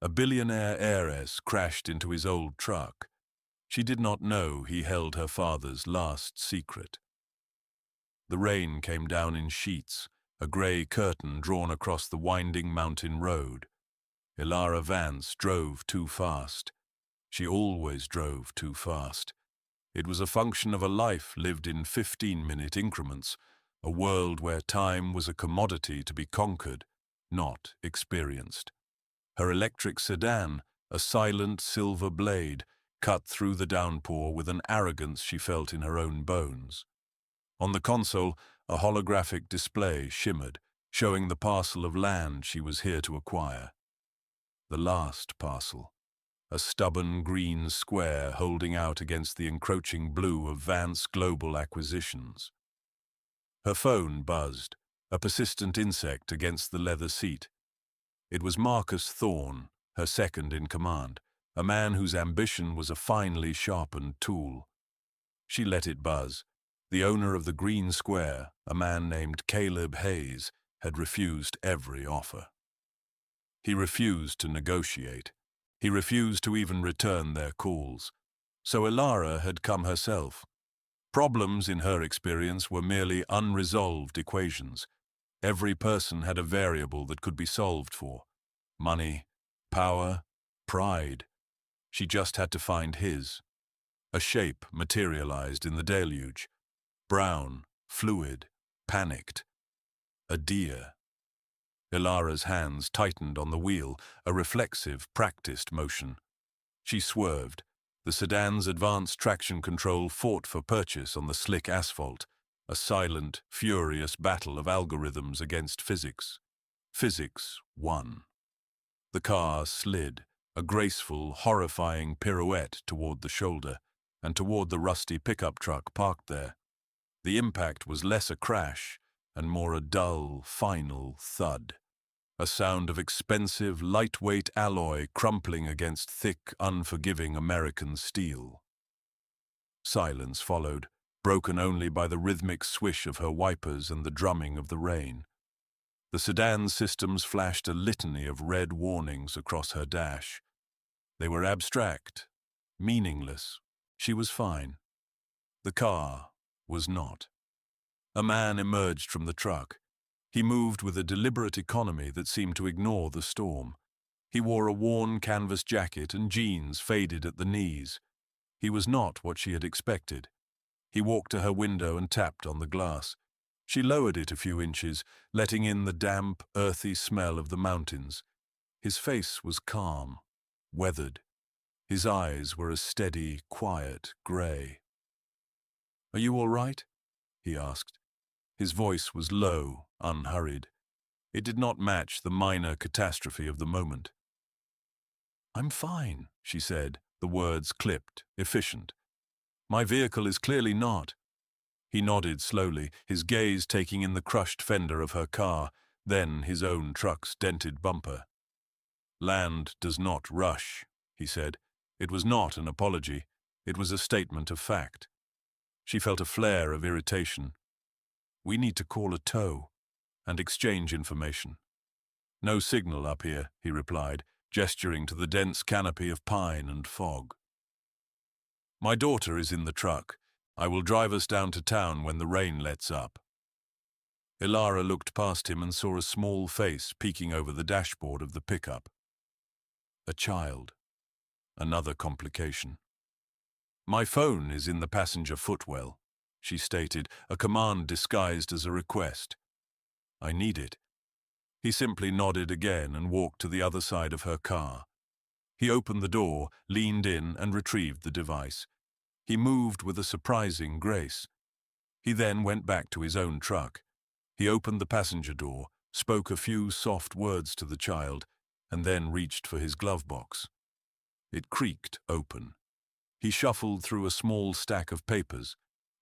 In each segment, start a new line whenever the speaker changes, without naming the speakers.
A billionaire heiress crashed into his old truck. She did not know he held her father's last secret. The rain came down in sheets, a grey curtain drawn across the winding mountain road. Elara Vance drove too fast. She always drove too fast. It was a function of a life lived in 15-minute increments, a world where time was a commodity to be conquered, not experienced. Her electric sedan, a silent silver blade, cut through the downpour with an arrogance she felt in her own bones. On the console, a holographic display shimmered, showing the parcel of land she was here to acquire. The last parcel. A stubborn green square holding out against the encroaching blue of Vance Global acquisitions. Her phone buzzed, a persistent insect against the leather seat. It was Marcus Thorne, her second in command, a man whose ambition was a finely sharpened tool. She let it buzz. The owner of the green square, a man named Caleb Hayes, had refused every offer. He refused to negotiate. He refused to even return their calls. So Elara had come herself. Problems, in her experience, were merely unresolved equations. Every person had a variable that could be solved for. Money, power, pride. She just had to find his. A shape materialized in the deluge. Brown, fluid, panicked. A deer. Elara's hands tightened on the wheel, a reflexive, practiced motion. She swerved. The sedan's advanced traction control fought for purchase on the slick asphalt, a silent, furious battle of algorithms against physics. Physics won. The car slid, a graceful, horrifying pirouette toward the shoulder, and toward the rusty pickup truck parked there. The impact was less a crash, and more a dull, final thud. A sound of expensive, lightweight alloy crumpling against thick, unforgiving American steel. Silence followed, broken only by the rhythmic swish of her wipers and the drumming of the rain. The sedan's systems flashed a litany of red warnings across her dash. They were abstract, meaningless. She was fine. The car was not. A man emerged from the truck. He moved with a deliberate economy that seemed to ignore the storm. He wore a worn canvas jacket and jeans faded at the knees. He was not what she had expected. He walked to her window and tapped on the glass. She lowered it a few inches, letting in the damp, earthy smell of the mountains. His face was calm, weathered. His eyes were a steady, quiet gray. "Are you all right?" he asked. His voice was low, unhurried. It did not match the minor catastrophe of the moment. "I'm fine," she said, the words clipped, efficient. "My vehicle is clearly not." He nodded slowly, his gaze taking in the crushed fender of her car, then his own truck's dented bumper. "Land does not rush," he said. It was not an apology. It was a statement of fact. She felt a flare of irritation. "We need to call a tow and exchange information." "No signal up here," he replied, gesturing to the dense canopy of pine and fog. "My daughter is in the truck. I will drive us down to town when the rain lets up." Elara looked past him and saw a small face peeking over the dashboard of the pickup. A child. Another complication. "My phone is in the passenger footwell," she stated, a command disguised as a request. "I need it." He simply nodded again and walked to the other side of her car. He opened the door, leaned in, and retrieved the device. He moved with a surprising grace. He then went back to his own truck. He opened the passenger door, spoke a few soft words to the child, and then reached for his glove box. It creaked open. He shuffled through a small stack of papers.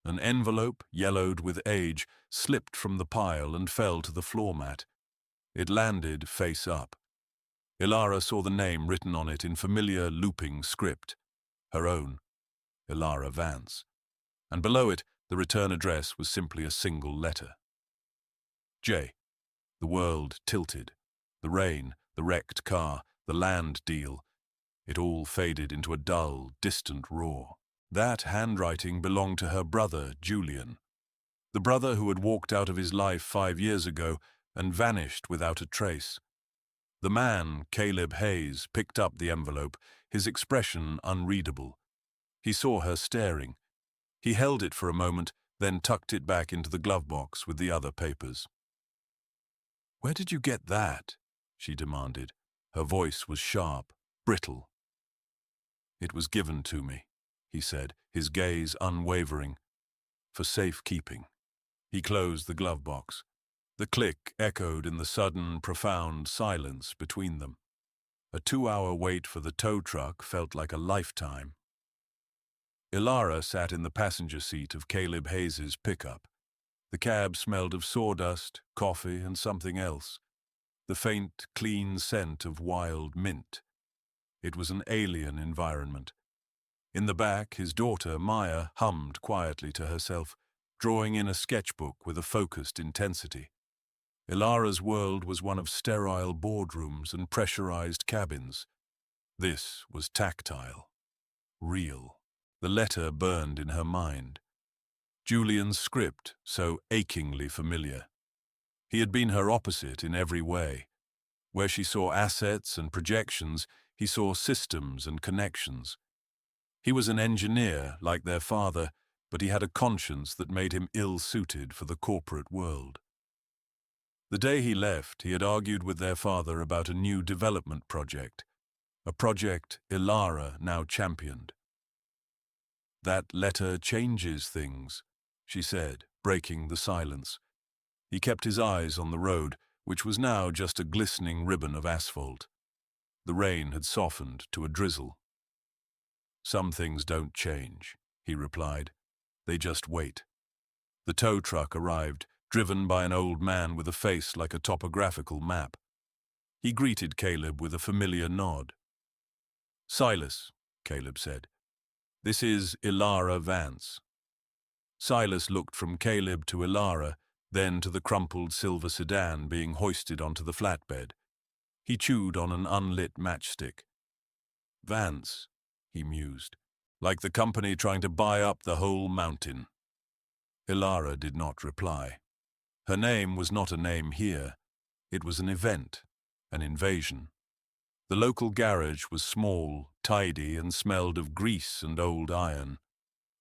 An envelope, yellowed with age, slipped from the pile and fell to the floor mat. It landed face up. Elara saw the name written on it in familiar looping script. Her own, Elara Vance. And below it, the return address was simply a single letter. J. The world tilted. The rain, the wrecked car, the land deal. It all faded into a dull, distant roar. That handwriting belonged to her brother, Julian. The brother who had walked out of his life 5 years ago and vanished without a trace. The man, Caleb Hayes, picked up the envelope, his expression unreadable. He saw her staring. He held it for a moment, then tucked it back into the glove box with the other papers. "Where did you get that?" she demanded. Her voice was sharp, brittle. "It was given to me," he said, his gaze unwavering. "For safekeeping." He closed the glove box. The click echoed in the sudden, profound silence between them. A 2-hour wait for the tow truck felt like a lifetime. Elara sat in the passenger seat of Caleb Hayes's pickup. The cab smelled of sawdust, coffee, and something else. The faint, clean scent of wild mint. It was an alien environment. In the back, his daughter, Maya, hummed quietly to herself, drawing in a sketchbook with a focused intensity. Elara's world was one of sterile boardrooms and pressurized cabins. This was tactile, real. The letter burned in her mind. Julian's script, so achingly familiar. He had been her opposite in every way. Where she saw assets and projections, he saw systems and connections. He was an engineer, like their father, but he had a conscience that made him ill-suited for the corporate world. The day he left, he had argued with their father about a new development project, a project Elara now championed. "That letter changes things," she said, breaking the silence. He kept his eyes on the road, which was now just a glistening ribbon of asphalt. The rain had softened to a drizzle. "Some things don't change," he replied. "They just wait." The tow truck arrived, driven by an old man with a face like a topographical map. He greeted Caleb with a familiar nod. "Silas," Caleb said. "This is Elara Vance." Silas looked from Caleb to Elara, then to the crumpled silver sedan being hoisted onto the flatbed. He chewed on an unlit matchstick. "Vance," he mused, "like the company trying to buy up the whole mountain." Elara did not reply. Her name was not a name here. It was an event, an invasion. The local garage was small, tidy, and smelled of grease and old iron.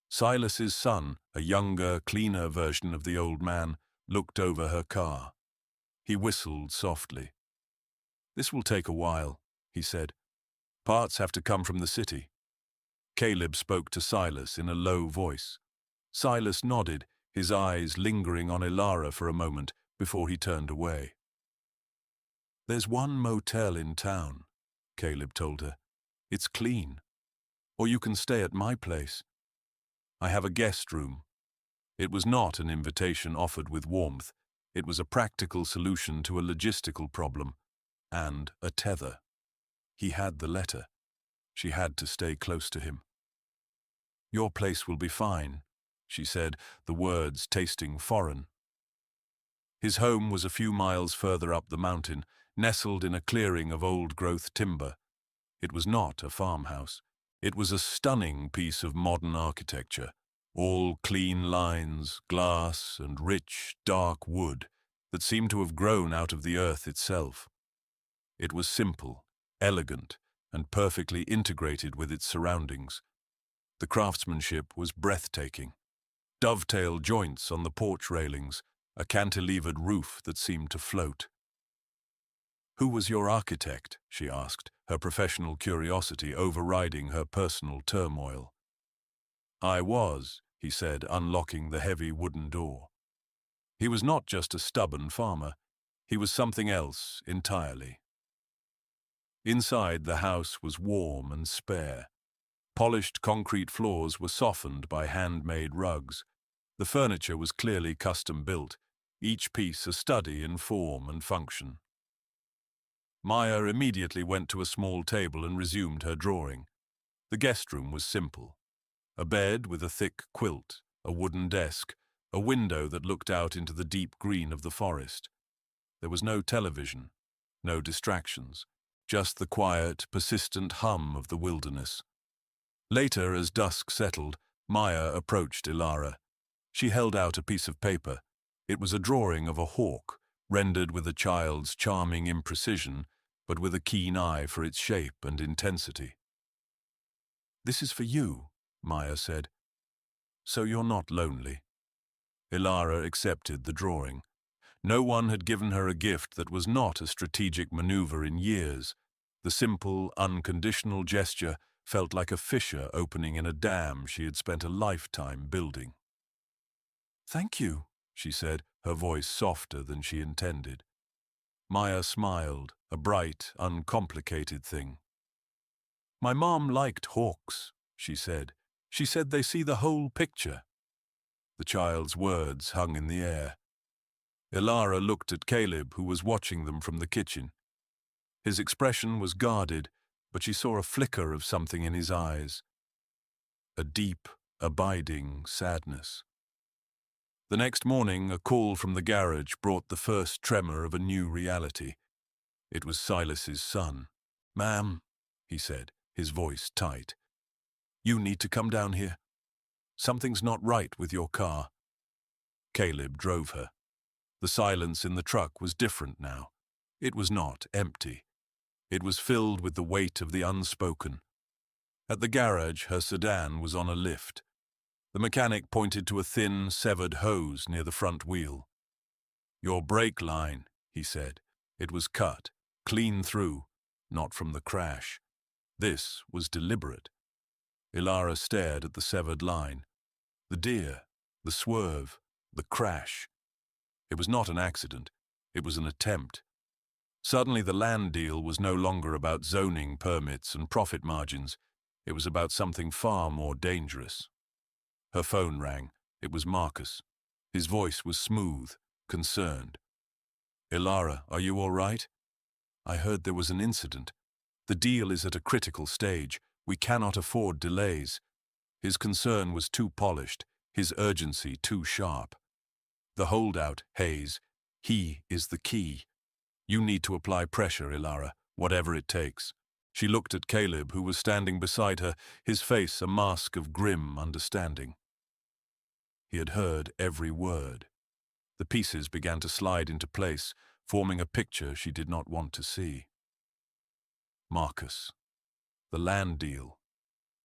Silas's son, a younger, cleaner version of the old man, looked over her car. He whistled softly. "This will take a while," he said. "Parts have to come from the city." Caleb spoke to Silas in a low voice. Silas nodded, his eyes lingering on Elara for a moment before he turned away. "There's one motel in town," Caleb told her. "It's clean. Or you can stay at my place. I have a guest room." It was not an invitation offered with warmth. It was a practical solution to a logistical problem, and a tether. He had the letter. She had to stay close to him. "Your place will be fine," she said, the words tasting foreign. His home was a few miles further up the mountain, nestled in a clearing of old-growth timber. It was not a farmhouse. It was a stunning piece of modern architecture, all clean lines, glass, and rich, dark wood that seemed to have grown out of the earth itself. It was simple, elegant, and perfectly integrated with its surroundings. The craftsmanship was breathtaking. Dovetail joints on the porch railings, a cantilevered roof that seemed to float. "Who was your architect?" she asked, her professional curiosity overriding her personal turmoil. "I was," he said, unlocking the heavy wooden door. He was not just a stubborn farmer. He was something else entirely. Inside, the house was warm and spare. Polished concrete floors were softened by handmade rugs. The furniture was clearly custom-built, each piece a study in form and function. Maya immediately went to a small table and resumed her drawing. The guest room was simple. A bed with a thick quilt, a wooden desk, a window that looked out into the deep green of the forest. There was no television, no distractions. just the quiet, persistent hum of the wilderness. Later, as dusk settled, Maya approached Elara. She held out a piece of paper. It was a drawing of a hawk, rendered with a child's charming imprecision, but with a keen eye for its shape and intensity. "This is for you," Maya said. "So you're not lonely." Elara accepted the drawing. No one had given her a gift that was not a strategic maneuver in years. The simple, unconditional gesture felt like a fissure opening in a dam she had spent a lifetime building. "Thank you," she said, her voice softer than she intended. Maya smiled, a bright, uncomplicated thing. "My mom liked hawks," she said. "She said they see the whole picture." The child's words hung in the air. Elara looked at Caleb, who was watching them from the kitchen. His expression was guarded, but she saw a flicker of something in his eyes. A deep, abiding sadness. The next morning, a call from the garage brought the first tremor of a new reality. It was Silas's son. "Ma'am," he said, his voice tight. "You need to come down here. Something's not right with your car." Caleb drove her. The silence in the truck was different now. It was not empty. It was filled with the weight of the unspoken. At the garage, her sedan was on a lift. The mechanic pointed to a thin, severed hose near the front wheel. "Your brake line," he said. It was cut, clean through, not from the crash. This was deliberate. Elara stared at the severed line. The deer, the swerve, the crash. It was not an accident. It was an attempt. Suddenly the land deal was no longer about zoning permits and profit margins. It was about something far more dangerous. Her phone rang. It was Marcus. His voice was smooth, concerned. "Elara, are you all right? I heard there was an incident. The deal is at a critical stage. We cannot afford delays." His concern was too polished, his urgency too sharp. "The holdout, Hayes. He is the key. You need to apply pressure, Elara, whatever it takes." She looked at Caleb, who was standing beside her, his face a mask of grim understanding. He had heard every word. The pieces began to slide into place, forming a picture she did not want to see. Marcus, the land deal,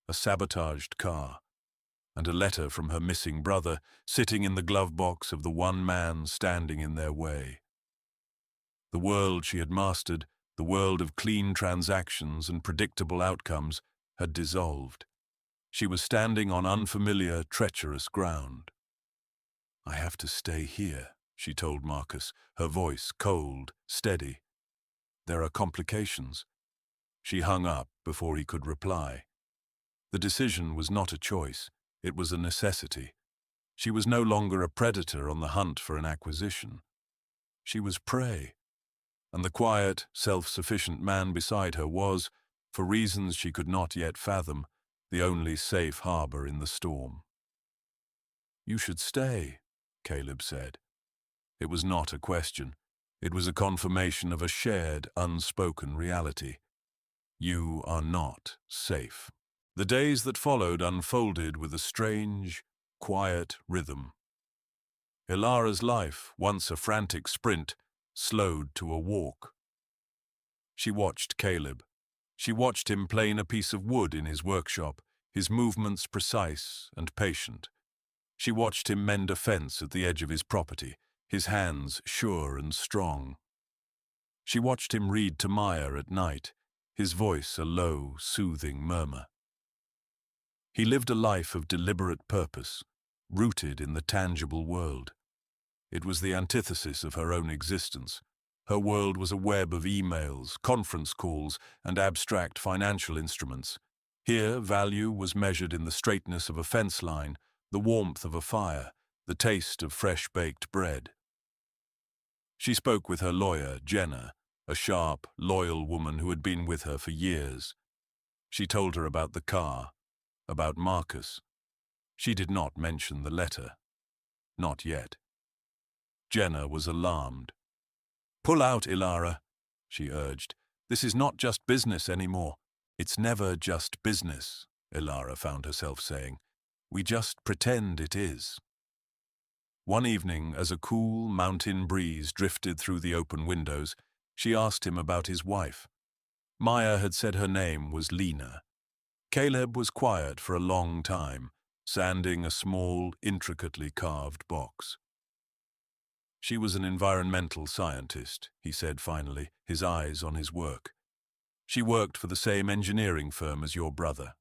a sabotaged car, and a letter from her missing brother sitting in the glove box of the one man standing in their way. The world she had mastered, the world of clean transactions and predictable outcomes, had dissolved. She was standing on unfamiliar, treacherous ground. "I have to stay here," she told Marcus, her voice cold, steady. "There are complications." She hung up before he could reply. The decision was not a choice, it was a necessity. She was no longer a predator on the hunt for an acquisition. She was prey, and the quiet, self-sufficient man beside her was, for reasons she could not yet fathom, the only safe harbor in the storm. "You should stay," Caleb said. It was not a question. It was a confirmation of a shared, unspoken reality. You are not safe. The days that followed unfolded with a strange, quiet rhythm. Elara's life, once a frantic sprint, slowed to a walk. She watched Caleb. She watched him plane a piece of wood in his workshop, his movements precise and patient. She watched him mend a fence at the edge of his property, his hands sure and strong. She watched him read to Maya at night, his voice a low, soothing murmur. He lived a life of deliberate purpose, rooted in the tangible world. It was the antithesis of her own existence. Her world was a web of emails, conference calls, and abstract financial instruments. Here, value was measured in the straightness of a fence line, the warmth of a fire, the taste of fresh-baked bread. She spoke with her lawyer, Jenna, a sharp, loyal woman who had been with her for years. She told her about the car, about Marcus. She did not mention the letter. Not yet. Jenna was alarmed. "Pull out, Elara," she urged. This is not just business anymore. It's never just business, Elara found herself saying. We just pretend it is. One evening, as a cool mountain breeze drifted through the open windows, she asked him about his wife. Maya had said her name was Lena. Caleb was quiet for a long time, sanding a small, intricately carved box. She was an environmental scientist, he said finally, his eyes on his work. She worked for the same engineering firm as your brother.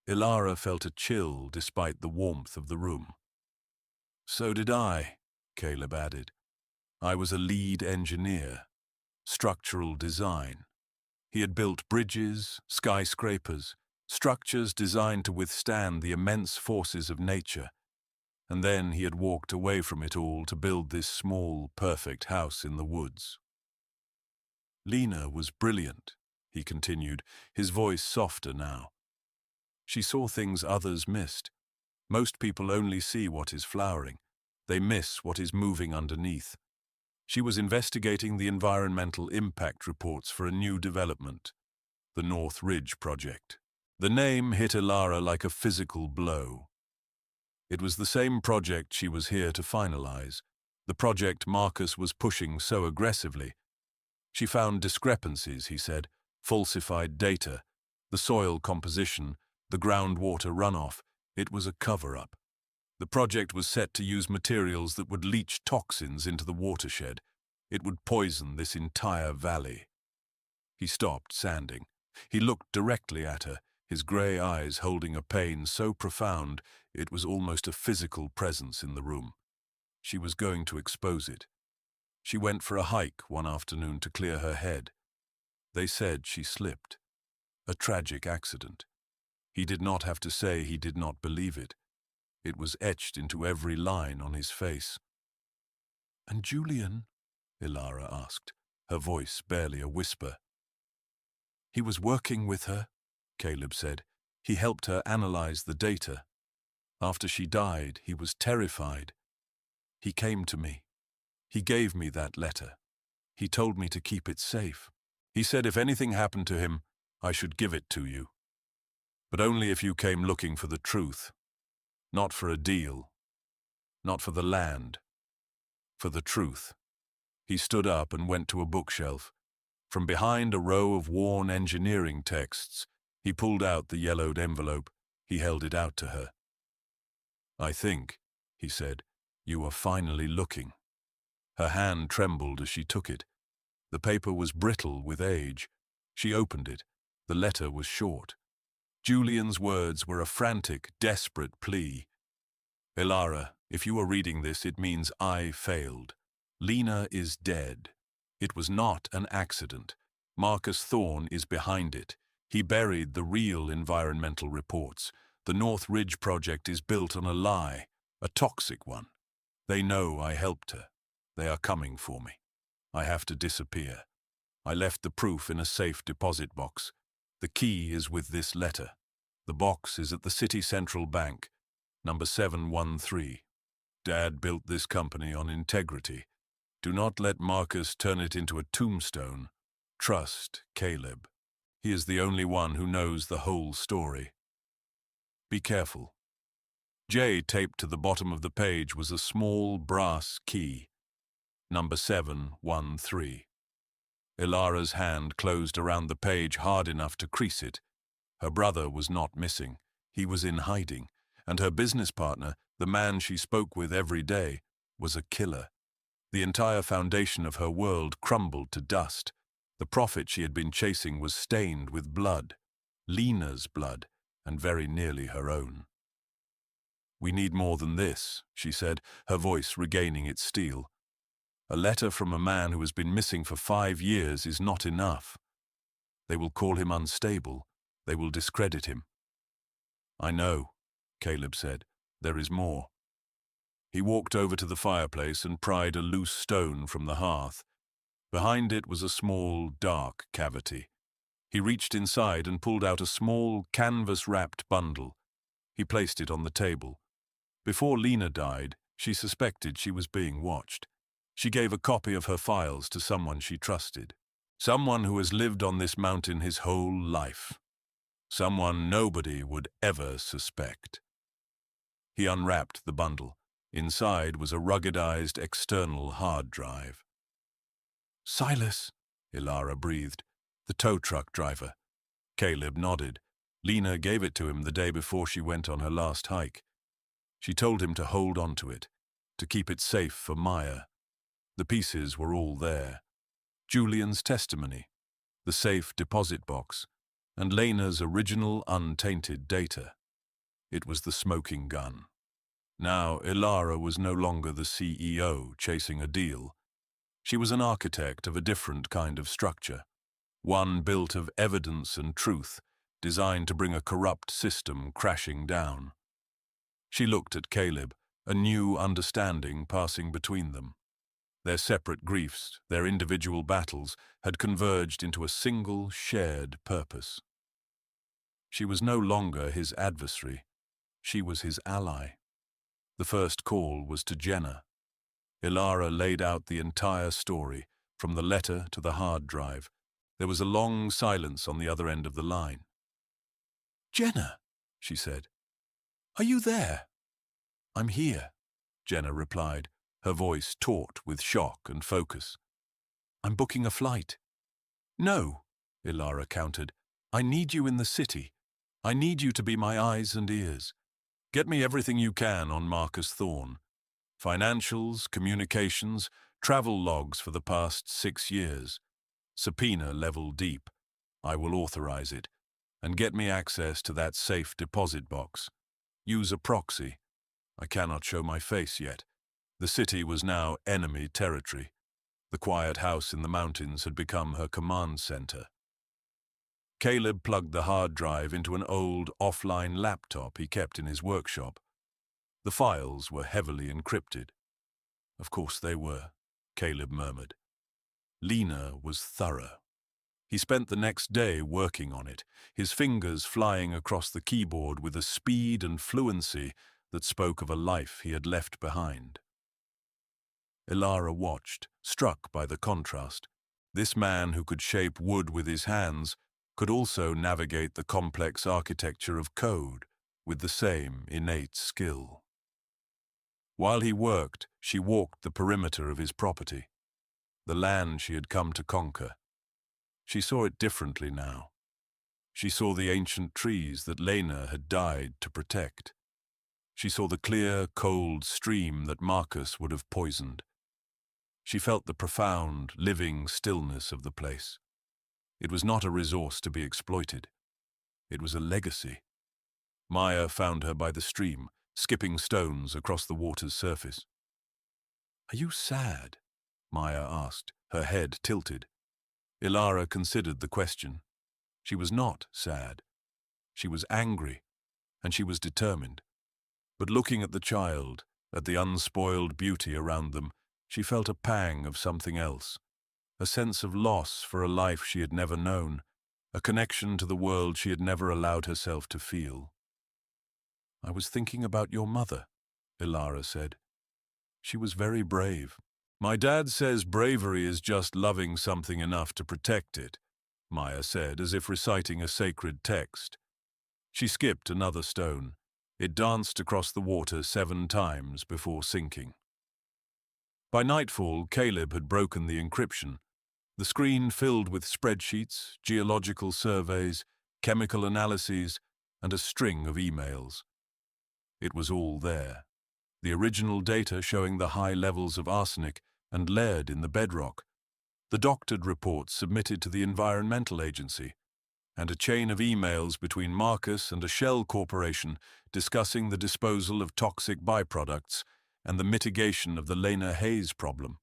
Elara felt a chill despite the warmth of the room. So did I, Caleb added. I was a lead engineer, structural design. He had built bridges, skyscrapers, structures designed to withstand the immense forces of nature, and then he had walked away from it all to build this small, perfect house in the woods. Lena was brilliant, he continued, his voice softer now. She saw things others missed. Most people only see what is flowering. They miss what is moving underneath. She was investigating the environmental impact reports for a new development, the North Ridge Project. The name hit Elara like a physical blow. It was the same project she was here to finalize, the project Marcus was pushing so aggressively. She found discrepancies, he said, falsified data, the soil composition, the groundwater runoff. It was a cover-up. The project was set to use materials that would leach toxins into the watershed. It would poison this entire valley. He stopped sanding. He looked directly at her, his grey eyes holding a pain so profound it was almost a physical presence in the room. She was going to expose it. She went for a hike one afternoon to clear her head. They said she slipped. A tragic accident. He did not have to say he did not believe it. It was etched into every line on his face. "And Julian?" Elara asked, her voice barely a whisper. "He was working with her," Caleb said. "He helped her analyze the data. After she died, he was terrified. He came to me. He gave me that letter. He told me to keep it safe. He said if anything happened to him, I should give it to you. But only if you came looking for the truth. Not for a deal. Not for the land. For the truth." He stood up and went to a bookshelf. From behind a row of worn engineering texts, he pulled out the yellowed envelope. He held it out to her. "I think," he said, "you are finally looking." Her hand trembled as she took it. The paper was brittle with age. She opened it. The letter was short. Julian's words were a frantic, desperate plea. "Elara, if you are reading this, it means I failed. Lena is dead. It was not an accident. Marcus Thorne is behind it. He buried the real environmental reports. The North Ridge Project is built on a lie, a toxic one. They know I helped her. They are coming for me. I have to disappear. I left the proof in a safe deposit box. The key is with this letter. The box is at the City Central Bank, number 713. Dad built this company on integrity. Do not let Marcus turn it into a tombstone. Trust Caleb. He is the only one who knows the whole story. Be careful." J taped to the bottom of the page was a small brass key, number 713. Elara's hand closed around the page hard enough to crease it. Her brother was not missing. He was in hiding, and her business partner, the man she spoke with every day, was a killer. The entire foundation of her world crumbled to dust. The profit she had been chasing was stained with blood, Lena's blood, and very nearly her own. "We need more than this," she said, her voice regaining its steel. "A letter from a man who has been missing for 5 years is not enough. They will call him unstable. They will discredit him." "I know," Caleb said. "There is more." He walked over to the fireplace and pried a loose stone from the hearth. Behind it was a small, dark cavity. He reached inside and pulled out a small, canvas-wrapped bundle. He placed it on the table. Before Lena died, she suspected she was being watched. She gave a copy of her files to someone she trusted. Someone who has lived on this mountain his whole life. Someone nobody would ever suspect. He unwrapped the bundle. Inside was a ruggedized external hard drive. "Silas," Elara breathed. "The tow truck driver." Caleb nodded. Lena gave it to him the day before she went on her last hike. She told him to hold on to it, to keep it safe for Maya. The pieces were all there. Julian's testimony, the safe deposit box, and Lena's original untainted data. It was the smoking gun. Now Elara was no longer the CEO chasing a deal. She was an architect of a different kind of structure, one built of evidence and truth, designed to bring a corrupt system crashing down. She looked at Caleb, a new understanding passing between them. Their separate griefs, their individual battles, had converged into a single shared purpose. She was no longer his adversary. She was his ally. The first call was to Jenna. Elara laid out the entire story, from the letter to the hard drive. There was a long silence on the other end of the line. "Jenna," she said, "are you there?" "I'm here," Jenna replied, her voice taut with shock and focus. "I'm booking a flight." "No," Elara countered. "I need you in the city. I need you to be my eyes and ears. Get me everything you can on Marcus Thorne. Financials, communications, travel logs for the past 6 years. Subpoena level deep. I will authorize it. And get me access to that safe deposit box. Use a proxy. I cannot show my face yet. The city was now enemy territory. The quiet house in the mountains had become her command center. Caleb plugged the hard drive into an old offline laptop he kept in his workshop. The files were heavily encrypted. "Of course they were," Caleb murmured. Lena was thorough. He spent the next day working on it, his fingers flying across the keyboard with a speed and fluency that spoke of a life he had left behind. Elara watched, struck by the contrast. This man who could shape wood with his hands could also navigate the complex architecture of code with the same innate skill. While he worked, she walked the perimeter of his property, the land she had come to conquer. She saw it differently now. She saw the ancient trees that Lena had died to protect. She saw the clear, cold stream that Marcus would have poisoned. She felt the profound, living stillness of the place. It was not a resource to be exploited. It was a legacy. Maya found her by the stream, skipping stones across the water's surface. "Are you sad?" Maya asked, her head tilted. Elara considered the question. She was not sad. She was angry, and she was determined. But looking at the child, at the unspoiled beauty around them, she felt a pang of something else, a sense of loss for a life she had never known, a connection to the world she had never allowed herself to feel. "I was thinking about your mother," Elara said. "She was very brave." "My dad says bravery is just loving something enough to protect it," Maya said, as if reciting a sacred text. She skipped another stone. It danced across the water 7 times before sinking. By nightfall, Caleb had broken the encryption. The screen filled with spreadsheets, geological surveys, chemical analyses, and a string of emails. It was all there. The original data showing the high levels of arsenic and lead in the bedrock, the doctored reports submitted to the Environmental Agency, and a chain of emails between Marcus and a shell corporation discussing the disposal of toxic byproducts and the mitigation of the Lena Hayes problem.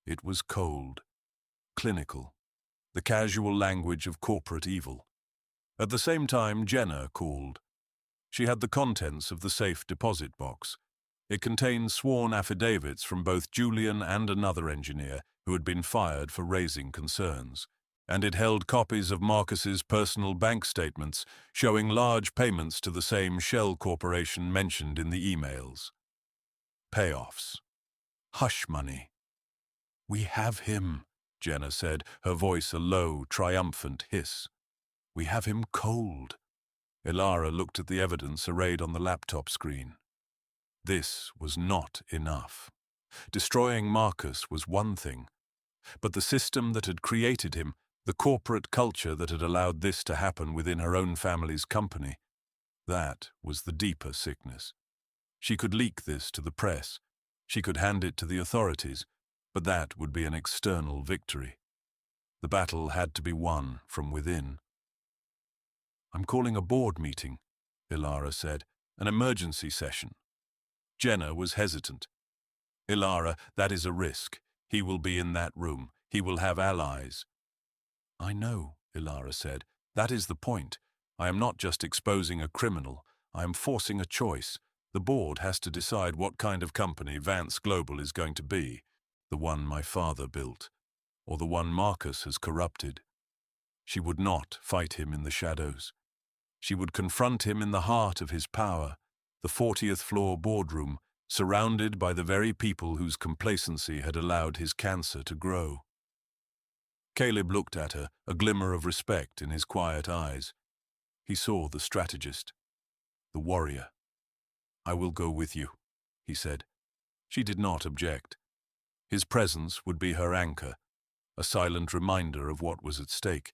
It was cold, clinical, the casual language of corporate evil. At the same time, Jenna called. She had the contents of the safe deposit box. It contained sworn affidavits from both Julian and another engineer who had been fired for raising concerns, and it held copies of Marcus's personal bank statements showing large payments to the same shell corporation mentioned in the emails. Payoffs. Hush money. "We have him," Jenna said, her voice a low, triumphant hiss. "We have him cold." Elara looked at the evidence arrayed on the laptop screen. This was not enough. Destroying Marcus was one thing, but the system that had created him, the corporate culture that had allowed this to happen within her own family's company, that was the deeper sickness. She could leak this to the press. She could hand it to the authorities, but that would be an external victory. The battle had to be won from within. "I'm calling a board meeting," Elara said, "an emergency session." Jenna was hesitant. "Elara, that is a risk. He will be in that room. He will have allies." "I know," Elara said. "That is the point. I am not just exposing a criminal. I am forcing a choice. The board has to decide what kind of company Vance Global is going to be, the one my father built, or the one Marcus has corrupted." She would not fight him in the shadows. She would confront him in the heart of his power, the 40th floor boardroom, surrounded by the very people whose complacency had allowed his cancer to grow. Caleb looked at her, a glimmer of respect in his quiet eyes. He saw the strategist, the warrior. "I will go with you," he said. She did not object. His presence would be her anchor, a silent reminder of what was at stake.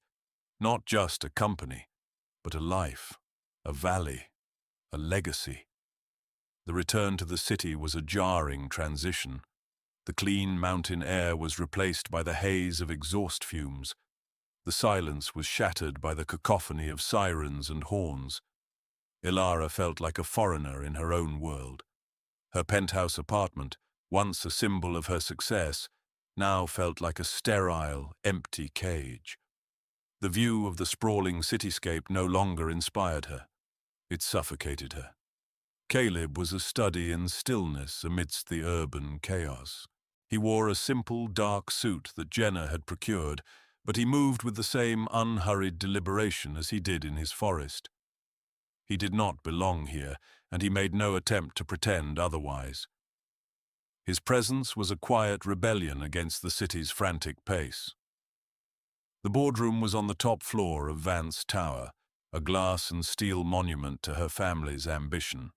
Not just a company, but a life, a valley, a legacy. The return to the city was a jarring transition. The clean mountain air was replaced by the haze of exhaust fumes. The silence was shattered by the cacophony of sirens and horns. Elara felt like a foreigner in her own world. Her penthouse apartment, once a symbol of her success, now felt like a sterile, empty cage. The view of the sprawling cityscape no longer inspired her. It suffocated her. Caleb was a study in stillness amidst the urban chaos. He wore a simple, dark suit that Jenna had procured, but he moved with the same unhurried deliberation as he did in his forest. He did not belong here, and he made no attempt to pretend otherwise. His presence was a quiet rebellion against the city's frantic pace. The boardroom was on the top floor of Vance Tower, a glass and steel monument to her family's ambition.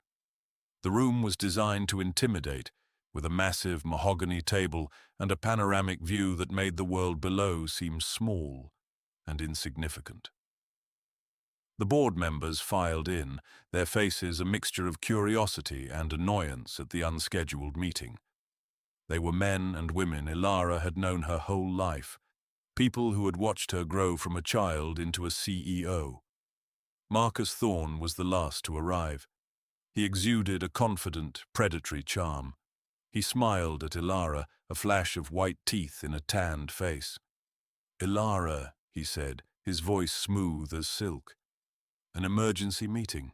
The room was designed to intimidate, with a massive mahogany table and a panoramic view that made the world below seem small and insignificant. The board members filed in, their faces a mixture of curiosity and annoyance at the unscheduled meeting. They were men and women Elara had known her whole life, people who had watched her grow from a child into a CEO. Marcus Thorne was the last to arrive. He exuded a confident, predatory charm. He smiled at Elara, a flash of white teeth in a tanned face. "Elara," he said, his voice smooth as silk. "An emergency meeting.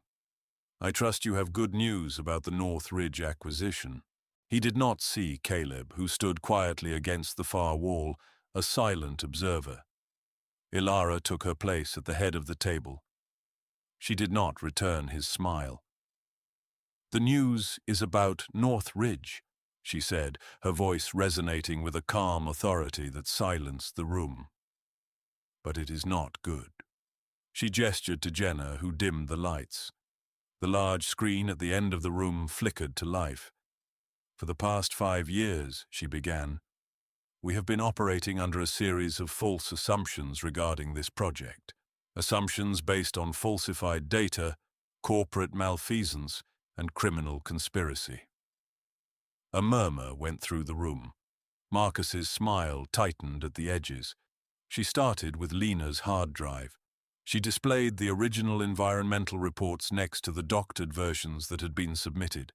I trust you have good news about the North Ridge acquisition." He did not see Caleb, who stood quietly against the far wall, a silent observer. Elara took her place at the head of the table. She did not return his smile. "The news is about North Ridge," she said, her voice resonating with a calm authority that silenced the room. "But it is not good." She gestured to Jenna, who dimmed the lights. The large screen at the end of the room flickered to life. "For the past 5 years," she began, "we have been operating under a series of false assumptions regarding this project. Assumptions based on falsified data, corporate malfeasance, and criminal conspiracy." A murmur went through the room. Marcus's smile tightened at the edges. She started with Lena's hard drive. She displayed the original environmental reports next to the doctored versions that had been submitted.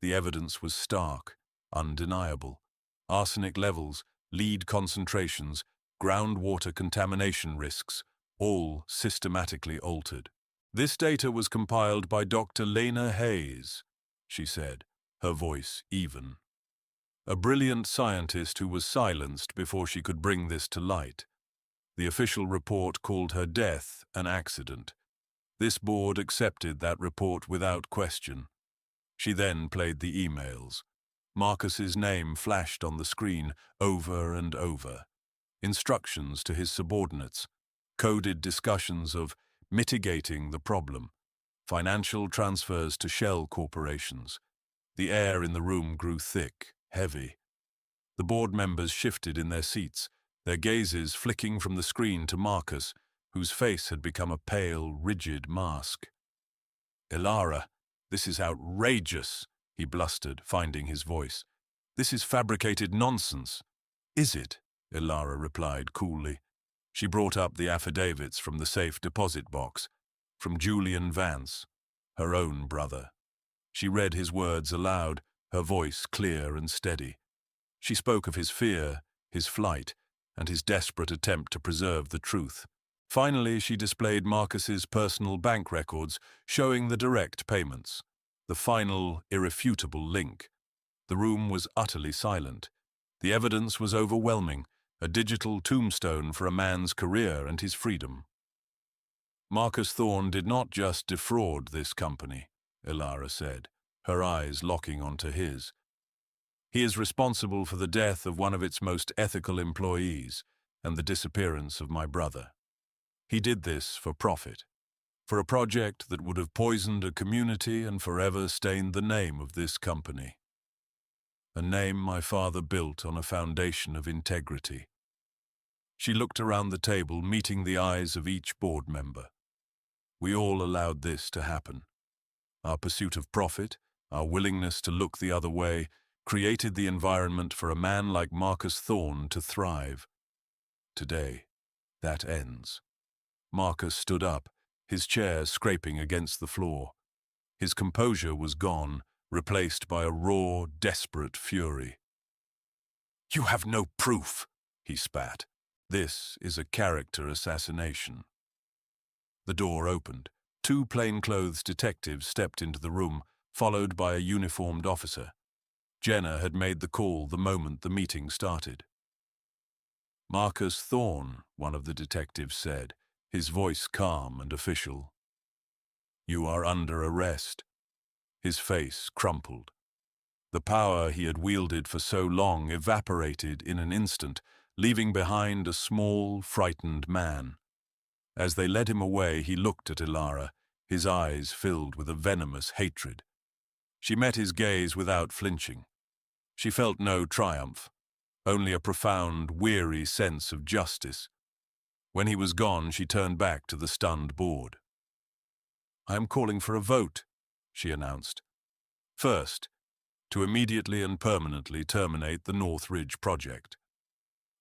The evidence was stark, undeniable. Arsenic levels, lead concentrations, groundwater contamination risks, all systematically altered. "This data was compiled by Dr. Lena Hayes," she said, her voice even. "A brilliant scientist who was silenced before she could bring this to light. The official report called her death an accident. This board accepted that report without question." She then played the emails. Marcus's name flashed on the screen over and over. instructions to his subordinates, coded discussions of mitigating the problem, financial transfers to shell corporations. The air in the room grew thick, heavy. The board members shifted in their seats, their gazes flicking from the screen to Marcus, whose face had become a pale, rigid mask. "Elara, this is outrageous," he blustered, finding his voice. "This is fabricated nonsense." "Is it?" Elara replied coolly. She brought up the affidavits from the safe deposit box, from Julian Vance, her own brother. She read his words aloud, her voice clear and steady. She spoke of his fear, his flight, and his desperate attempt to preserve the truth. Finally, she displayed Marcus's personal bank records showing the direct payments, the final, irrefutable link. The room was utterly silent. The evidence was overwhelming, a digital tombstone for a man's career and his freedom. Marcus Thorne did not just defraud this company, Elara said, her eyes locking onto his. He is responsible for the death of one of its most ethical employees and the disappearance of my brother. He did this for profit, for a project that would have poisoned a community and forever stained the name of this company. A name my father built on a foundation of integrity. She looked around the table, meeting the eyes of each board member. We all allowed this to happen. Our pursuit of profit, our willingness to look the other way, created the environment for a man like Marcus Thorne to thrive. Today, that ends. Marcus stood up, his chair scraping against the floor. His composure was gone, replaced by a raw, desperate fury. "You have no proof," he spat. "This is a character assassination." The door opened. Two plainclothes detectives stepped into the room, followed by a uniformed officer. Jenna had made the call the moment the meeting started. "Marcus Thorne," one of the detectives said, his voice calm and official. "You are under arrest." His face crumpled. The power he had wielded for so long evaporated in an instant, leaving behind a small, frightened man. As they led him away, he looked at Elara, his eyes filled with a venomous hatred. She met his gaze without flinching. She felt no triumph, only a profound, weary sense of justice. When he was gone, she turned back to the stunned board. "I am calling for a vote," she announced. "First, to immediately and permanently terminate the North Ridge project.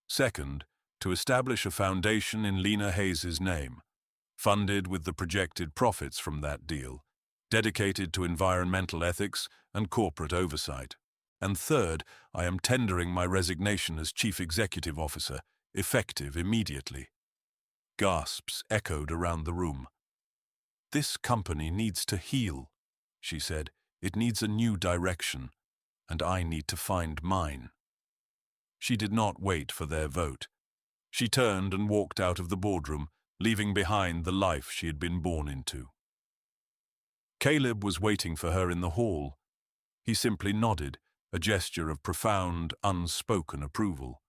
Second, to establish a foundation in Lena Hayes's name, funded with the projected profits from that deal, dedicated to environmental ethics and corporate oversight. And third, I am tendering my resignation as Chief Executive Officer, effective immediately." Gasps echoed around the room. "This company needs to heal," she said. "It needs a new direction, and I need to find mine." She did not wait for their vote. She turned and walked out of the boardroom, leaving behind the life she had been born into. Caleb was waiting for her in the hall. He simply nodded, a gesture of profound, unspoken approval.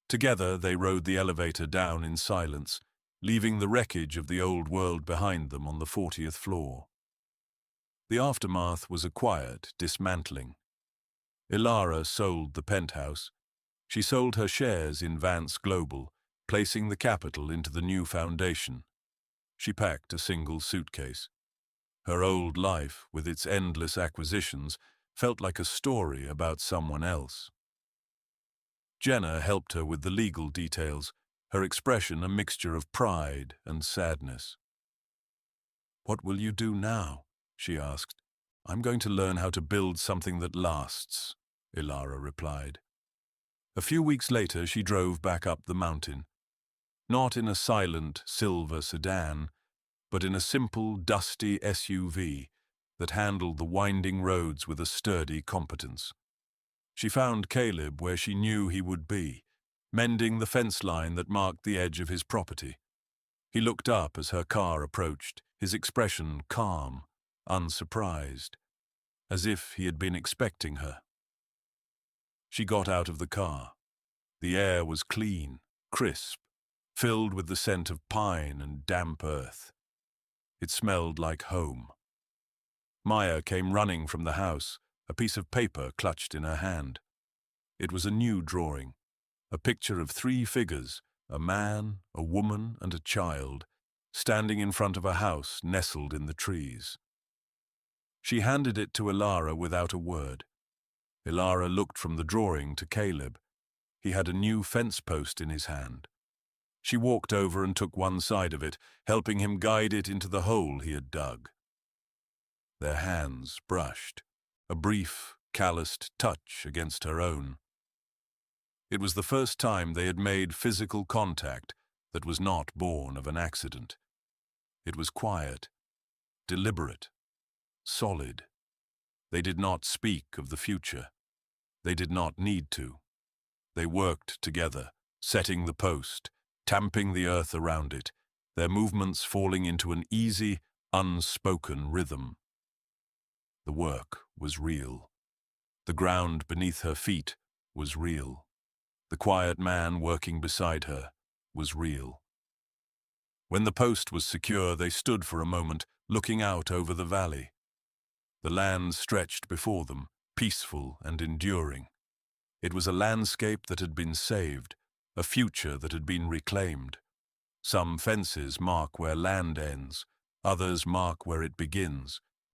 Together they rode the elevator down in silence, leaving the wreckage of the old world behind them on the 40th floor. The aftermath was a quiet dismantling. Elara sold the penthouse. She sold her shares in Vance Global, placing the capital into the new foundation. She packed a single suitcase. Her old life, with its endless acquisitions, felt like a story about someone else. Jenna helped her with the legal details, her expression a mixture of pride and sadness. "What will you do now?" she asked. "I'm going to learn how to build something that lasts," Elara replied. A few weeks later, she drove back up the mountain. Not in a silent, silver sedan, but in a simple, dusty SUV that handled the winding roads with a sturdy competence. She found Caleb where she knew he would be, mending the fence line that marked the edge of his property. He looked up as her car approached, his expression calm, unsurprised, as if he had been expecting her. She got out of the car. The air was clean, crisp, filled with the scent of pine and damp earth. It smelled like home. Maya came running from the house, a piece of paper clutched in her hand. It was a new drawing, a picture of 3 figures, a man, a woman, and a child, standing in front of a house nestled in the trees. She handed it to Elara without a word. Elara looked from the drawing to Caleb. He had a new fence post in his hand. She walked over and took one side of it, helping him guide it into the hole he had dug. Their hands brushed, a brief, calloused touch against her own. It was the first time they had made physical contact that was not born of an accident. It was quiet, deliberate, solid. They did not speak of the future. They did not need to. They worked together, setting the post, tamping the earth around it, their movements falling into an easy, unspoken rhythm. The work was real. The ground beneath her feet was real. The quiet man working beside her was real. When the post was secure, they stood for a moment, looking out over the valley. The land stretched before them, peaceful and enduring. It was a landscape that had been saved, a future that had been reclaimed. Some fences mark where land ends, others mark where it begins,